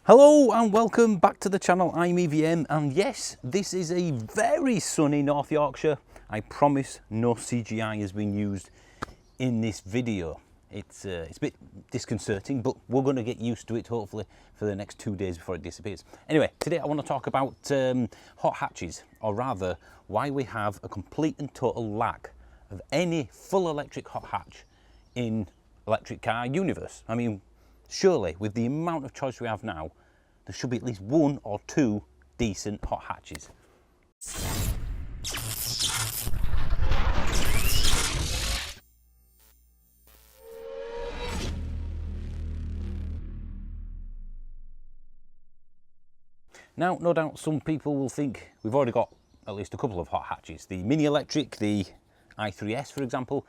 Hello and welcome back to the channel. I'm EVM, and yes, this is a very sunny North Yorkshire. I promise no CGI has been used in this video. It's a bit disconcerting, but we're going to get used to it hopefully for the next 2 days before it disappears. Anyway, today I want to talk about hot hatches, or rather why we have a complete and total lack of any full electric hot hatch in electric car universe. I mean, surely, with the amount of choice we have now, there should be at least one or two decent hot hatches. Now, no doubt some people will think we've already got at least a couple of hot hatches. The Mini Electric, the i3S for example.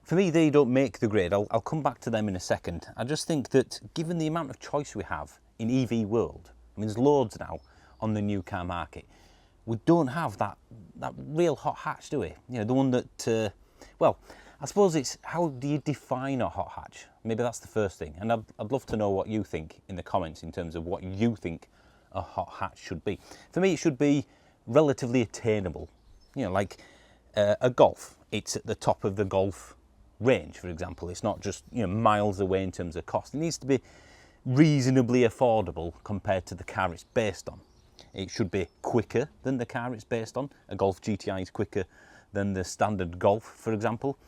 For me, they don't make the grade. I'll come back to them in a second. I just think that given the amount of choice we have in EV world, I mean, there's loads now on the new car market, we don't have that real hot hatch, do we? You know, the one that, well, I suppose it's how do you define a hot hatch? Maybe that's the first thing. And I'd love to know what you think in the comments in terms of what you think a hot hatch should be. For me, it should be relatively attainable. You know, like a Golf, it's at the top of the Golf range, for example. It's not just, you know, miles away in terms of cost. It needs to be reasonably affordable compared to the car it's based on. It should be quicker than the car it's based on. A Golf GTI is quicker than the standard Golf, for example.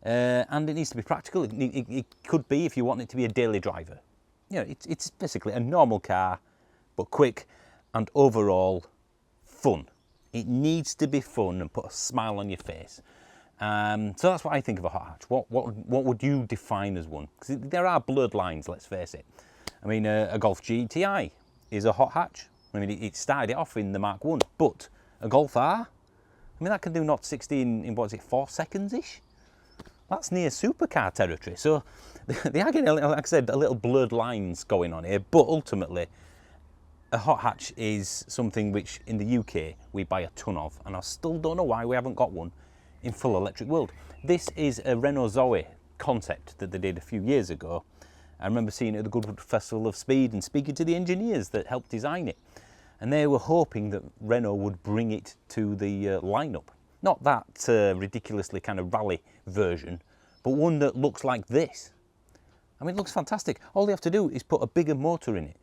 And it needs to be practical. It could be, if you want it to be a daily driver. You know, it's basically a normal car, but quick and overall fun. It needs to be fun and put a smile on your face. So that's what I think of a hot hatch. What would you define as one? Because there are blurred lines, let's face it. I mean, a Golf GTI is a hot hatch. I mean, it started it off in the Mark 1, but a Golf R, I mean, that can do 0 to 60 in what is it, 4 seconds-ish? That's near supercar territory. So they are getting, like I said, a little blurred lines going on here, but ultimately, a hot hatch is something which in the UK we buy a ton of, and I still don't know why we haven't got one in full electric world. This is a Renault Zoe concept that they did a few years ago. I remember seeing it at the Goodwood Festival of Speed and speaking to the engineers that helped design it. And they were hoping that Renault would bring it to the lineup. Not that ridiculously kind of rally version, but one that looks like this. I mean, it looks fantastic. All they have to do is put a bigger motor in it.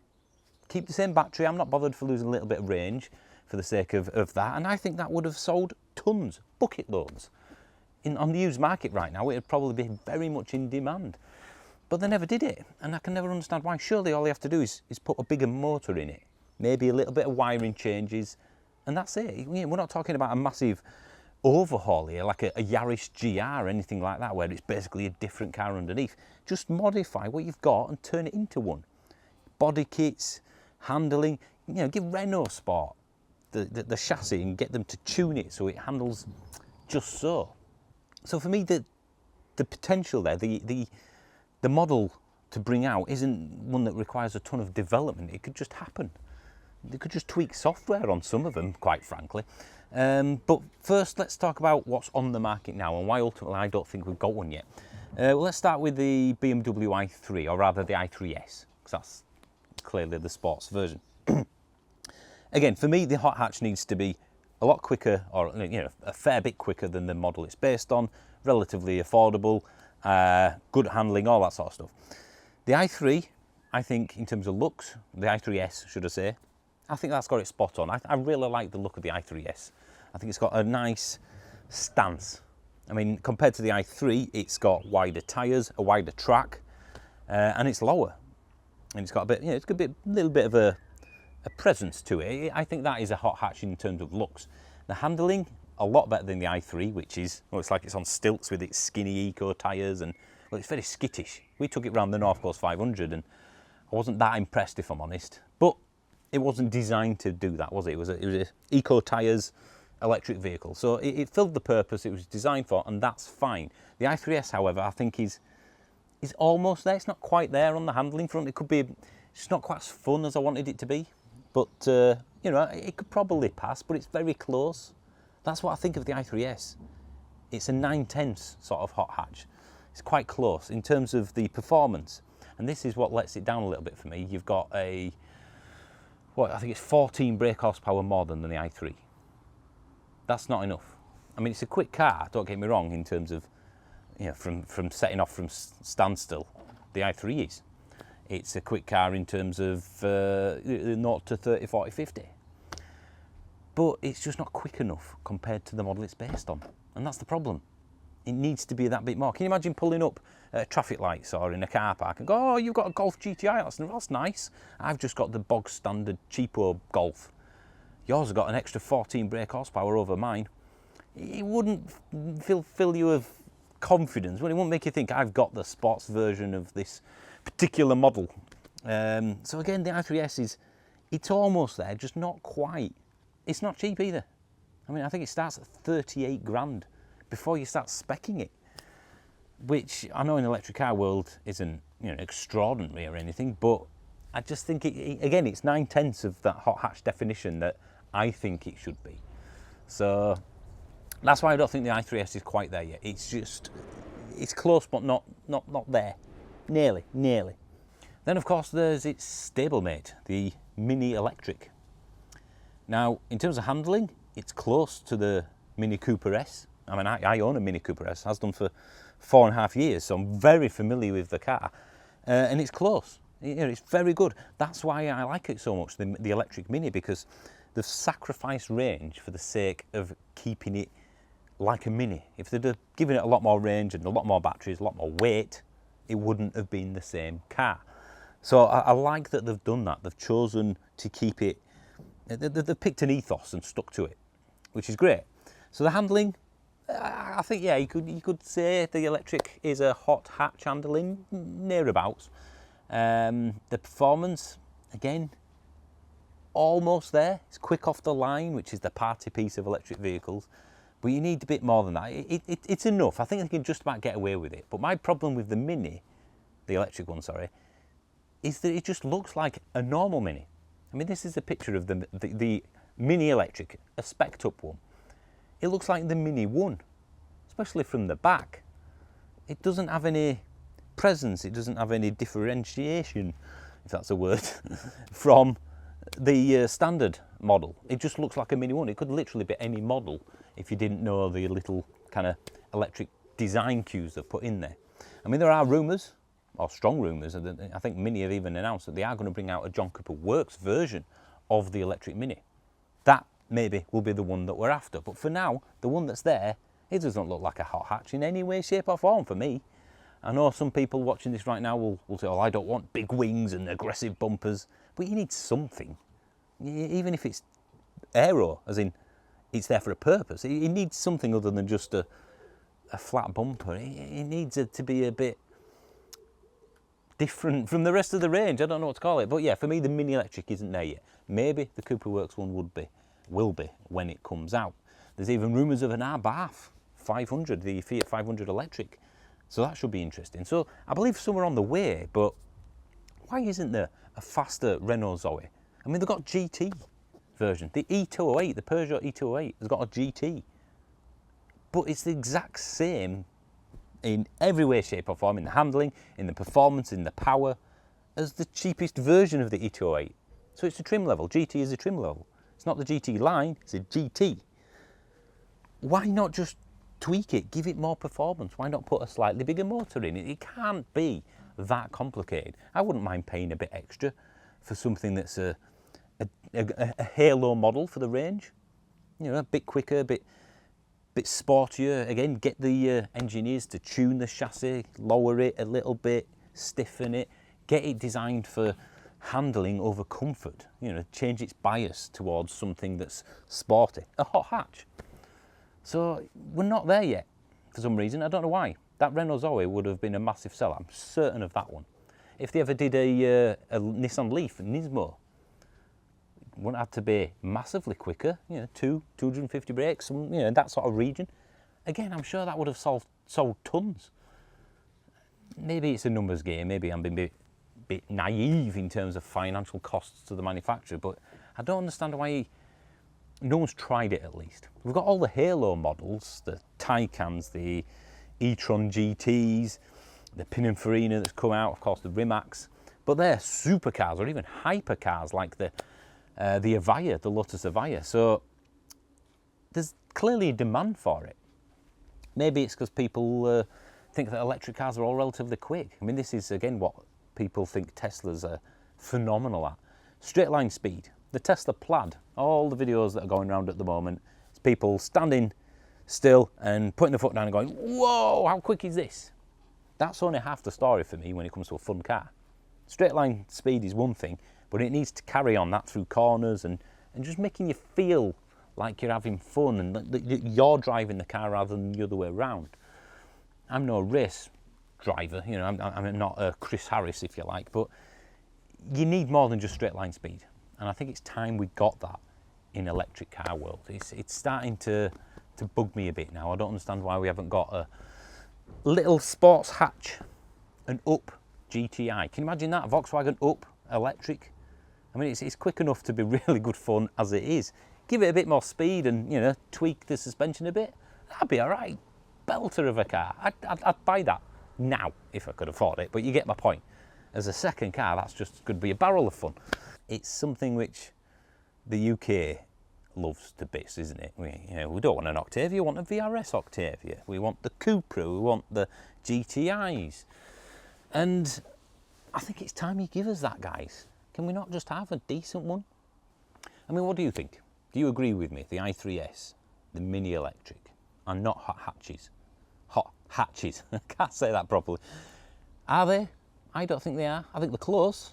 Keep the same battery. I'm not bothered for losing a little bit of range for the sake of that. And I think that would have sold tons, bucket loads. On the used market right now, it would probably be very much in demand. But they never did it, and I can never understand why. Surely all you have to do is put a bigger motor in it, maybe a little bit of wiring changes, and that's it. We're not talking about a massive overhaul here, like a Yaris GR or anything like that, where it's basically a different car underneath. Just modify what you've got and turn it into one. Body kits, handling, you know, give Renault Sport the chassis and get them to tune it so it handles just so. So for me, the potential there, the model to bring out isn't one that requires a ton of development. It could just happen. They could just tweak software on some of them, quite frankly. But first, let's talk about what's on the market now and why ultimately I don't think we've got one yet. Well, let's start with the Bmw i3, or rather the i3S, because that's clearly the sports version. Again, for me, the hot hatch needs to be a lot quicker, or you know, a fair bit quicker than the model it's based on, relatively affordable, good handling, all that sort of stuff. The i3, I think, in terms of looks, the i3S, should I say, I think that's got it spot on. I really like the look of the i3S. I think it's got a nice stance. I mean, compared to the i3, it's got wider tyres, a wider track, and it's lower. And it's got a bit, you know, it's got a little bit of a presence to it. I think that is a hot hatch in terms of looks. The handling, a lot better than the i3, which is, well, it's like it's on stilts with its skinny eco tyres, and well, it's very skittish. We took it around the North Coast 500 and I wasn't that impressed, if I'm honest, but it wasn't designed to do that, was it? It was a eco tyres electric vehicle, so it filled the purpose it was designed for, and that's fine. The i3S, however, I think is almost there. It's not quite there on the handling front. It could be, it's not quite as fun as I wanted it to be, but you know, it could probably pass, but it's very close. That's what I think of the i3S. It's a 9/10 sort of hot hatch. It's quite close in terms of the performance, and this is what lets it down a little bit for me. You've got a I think it's 14 brake horsepower more than the i3. That's not enough. I mean, it's a quick car, don't get me wrong, in terms of, you know, from setting off from standstill, the i3 is. It's a quick car in terms of 0 to 30, 40, 50. But it's just not quick enough compared to the model it's based on. And that's the problem. It needs to be that bit more. Can you imagine pulling up at traffic lights or in a car park and go, oh, you've got a Golf GTI, that's nice. I've just got the bog standard cheapo Golf. Yours has got an extra 14 brake horsepower over mine. It wouldn't fill you with confidence. Well, it won't make you think I've got the sports version of this particular model. So again, the i3S it's almost there, just not quite. It's not cheap either. I mean, I think it starts at 38 grand before you start speccing it, which I know in the electric car world isn't, you know, extraordinary or anything, but I just think again, it's 9/10 of that hot hatch definition that I think it should be. So that's why I don't think the i3S is quite there yet. It's close, but not there. Nearly. Then of course there's its stablemate, the Mini Electric. Now, in terms of handling, it's close to the Mini Cooper S. I mean, I own a Mini Cooper S, has done for 4.5 years, so I'm very familiar with the car. And it's close, you know, it's very good. That's why I like it so much, the electric Mini, because they've sacrificed range for the sake of keeping it like a Mini. If they'd have given it a lot more range and a lot more batteries, a lot more weight, it wouldn't have been the same car. So I like that they've done that. They've chosen to keep it, they've picked an ethos and stuck to it, which is great. So the handling, I think, yeah, you could say the electric is a hot hatch handling, nearabouts. The performance, again, almost there. It's quick off the line, which is the party piece of electric vehicles. But you need a bit more than that. It's enough. I think they can just about get away with it. But my problem with the Mini, the electric one, sorry, is that it just looks like a normal Mini. I mean, this is a picture of the Mini Electric, a spec'd up one. It looks like the Mini One, especially from the back. It doesn't have any presence, it doesn't have any differentiation, if that's a word, from the standard model. It just looks like a Mini One. It could literally be any model if you didn't know the little kind of electric design cues they've put in there. I mean, there are rumours, or strong rumours, and I think Mini have even announced that they are going to bring out a John Cooper Works version of the electric Mini. That maybe will be the one that we're after. But for now, the one that's there, it doesn't look like a hot hatch in any way, shape or form for me. I know some people watching this right now will say, oh, I don't want big wings and aggressive bumpers, but you need something. Even if it's aero, as in it's there for a purpose, it needs something other than just a flat bumper. It needs it to be a bit different from the rest of the range. I don't know what to call it, but yeah, for me the Mini Electric isn't there yet. Maybe the Cooper Works one will be when it comes out. There's even rumours of an Abarth 500, the Fiat 500 Electric, so that should be interesting. So I believe somewhere on the way, but why isn't there a faster Renault Zoe? I mean, they've got GT version. The E208, the Peugeot E208 has got a GT, but it's the exact same in every way, shape or form, in the handling, in the performance, in the power, as the cheapest version of the E208. So it's a trim level. GT is a trim level. It's not the GT line, it's a GT. Why not just tweak it, give it more performance? Why not put a slightly bigger motor in it? It can't be that complicated. I wouldn't mind paying a bit extra for something that's a halo model for the range. You know, a bit quicker, a bit sportier. Again, get the engineers to tune the chassis, lower it a little bit, stiffen it, get it designed for handling over comfort. You know, change its bias towards something that's sporty, a hot hatch. So we're not there yet for some reason. I don't know why. That Renault Zoe would have been a massive seller. I'm certain of that one. If they ever did a Nissan Leaf, Nismo, it wouldn't have to be massively quicker. You know, 250 brakes, you know, that sort of region. Again, I'm sure that would have sold tons. Maybe it's a numbers game. Maybe I'm being a bit naive in terms of financial costs to the manufacturer, but I don't understand why no one's tried it at least. We've got all the halo models, the Taycans, the e-tron GTs, the Pininfarina that's come out, of course the Rimacs, but they're supercars or even hypercars like the the Avaya, the Lotus Avaya. So there's clearly a demand for it. Maybe it's because people think that electric cars are all relatively quick. I mean, this is again what people think Teslas are phenomenal at. Straight line speed. The Tesla Plaid, all the videos that are going around at the moment, it's people standing still and putting the foot down and going, whoa, how quick is this? That's only half the story for me when it comes to a fun car. Straight line speed is one thing, but it needs to carry on that through corners and just making you feel like you're having fun and that you're driving the car rather than the other way around. I'm no race driver, you know, I'm not a Chris Harris, if you like, but you need more than just straight line speed. And I think it's time we got that in electric car world. It's starting to bug me a bit now. I don't understand why we haven't got a little sports hatch, an Up GTI. Can you imagine that? A Volkswagen Up electric. I mean, it's quick enough to be really good fun as it is. Give it a bit more speed and, you know, tweak the suspension a bit. That'd be all right. Belter of a car. I'd buy that now if I could afford it, but you get my point. As a second car, that's just going to be a barrel of fun. It's something which the UK loves to bits, isn't it? We don't want an Octavia, we want a VRS Octavia. We want the Cupra, we want the GTIs. And I think it's time you give us that, guys. Can we not just have a decent one? I mean, what do you think? Do you agree with me? The i3S, the mini electric, are not hot hatches. Hot hatches, I can't say that properly. Are they? I don't think they are. I think they're close.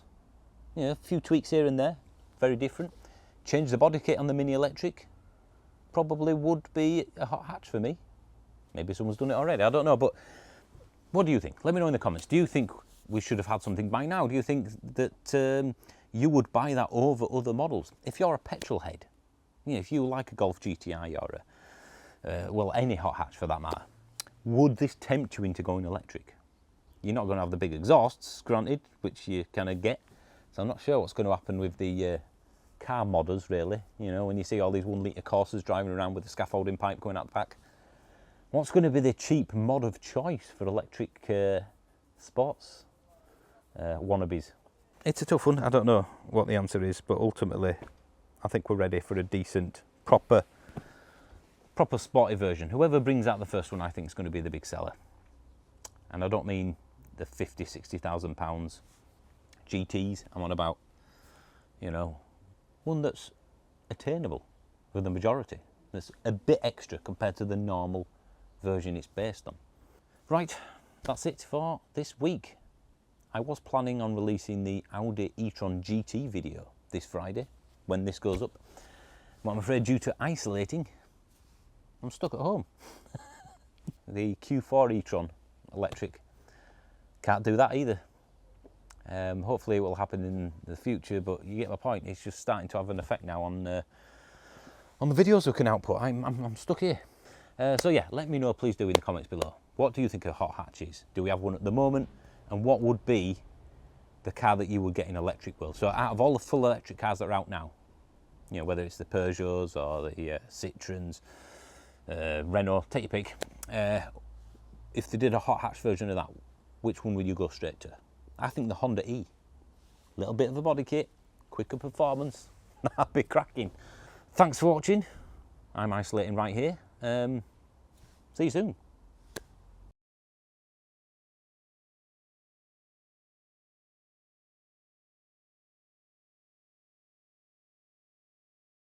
You know, a few tweaks here and there, very different. Change the body kit on the mini electric, probably would be a hot hatch for me. Maybe someone's done it already, I don't know, but what do you think? Let me know in the comments. Do you think we should have had something by now? Do you think that you would buy that over other models? If you're a petrol head, you know, if you like a Golf GTI or well, any hot hatch for that matter, would this tempt you into going electric? You're not going to have the big exhausts, granted, which you kind of get. So I'm not sure what's going to happen with the car modders, really. You know, when you see all these 1 litre Corsas driving around with the scaffolding pipe going out the back. What's going to be the cheap mod of choice for electric sports wannabes? It's a tough one. I don't know what the answer is, but ultimately, I think we're ready for a decent, proper sporty version. Whoever brings out the first one, I think is going to be the big seller. And I don't mean the 50, 60,000 pounds GTs. I'm on about, you know, one that's attainable for the majority. That's a bit extra compared to the normal version it's based on. Right, that's it for this week. I was planning on releasing the Audi e-tron GT video this Friday when this goes up. But I'm afraid due to isolating, I'm stuck at home. The Q4 e-tron electric, can't do that either. Hopefully it will happen in the future, but you get my point. It's just starting to have an effect now on the videos we can output. I'm stuck here. So yeah, let me know, please do, in the comments below. What do you think of hot hatches? Do we have one at the moment? And what would be the car that you would get in electric world? So out of all the full electric cars that are out now, you know, whether it's the Peugeots or the Citroens, Renault, take your pick. If they did a hot hatch version of that, which one would you go straight to? I think the Honda E. Little bit of a body kit, quicker performance, that'd be cracking. Thanks for watching. I'm isolating right here. See you soon.